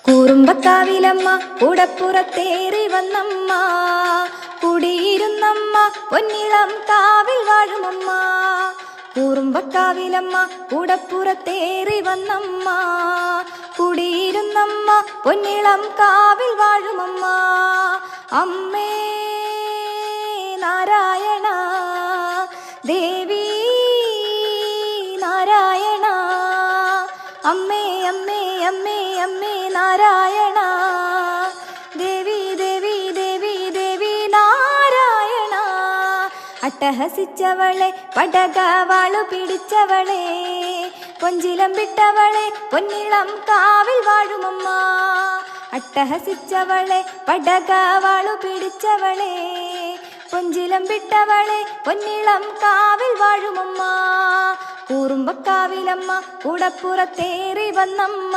കൂറുമ്പക്കാവിലമ്മ കൂടപ്പുറത്തേറി വന്നമ്മ, കുടിയിരുന്നമ്മ പൊന്നിളം കാവിൽ വാഴുമമ്മ. കൂറുമ്പക്കാവിലമ്മ കൂടപ്പുറത്തേറി വന്നമ്മ, കുടിയിരുന്നമ്മ പൊന്നിളം കാവിൽ വാഴുമമ്മ. അമ്മേ നാരായണ ദേവി നാരായണ, അമ്മേ അമ്മേ അമ്മേ അമ്മേ നാരായണ, ദേവി ദേവി ദേവി ദേവി നാരായണ. അട്ടഹസിച്ചവളെ പടകവാളു പിടിച്ചവളെ, കൊഞ്ചിലം വിട്ടവളെ പൊന്നിളം കാവിൽ വാഴുമമ്മ. അട്ടഹസിച്ചവളെ പടകവാളു പിടിച്ചവളെ, കൊഞ്ചിലം വിട്ടവളെ പൊന്നിളം കാവിൽ വാഴുമമ്മ. കൂറുമ്പക്കാവിലമ്മ കൂടപ്പുറത്തേറി വന്നമ്മ.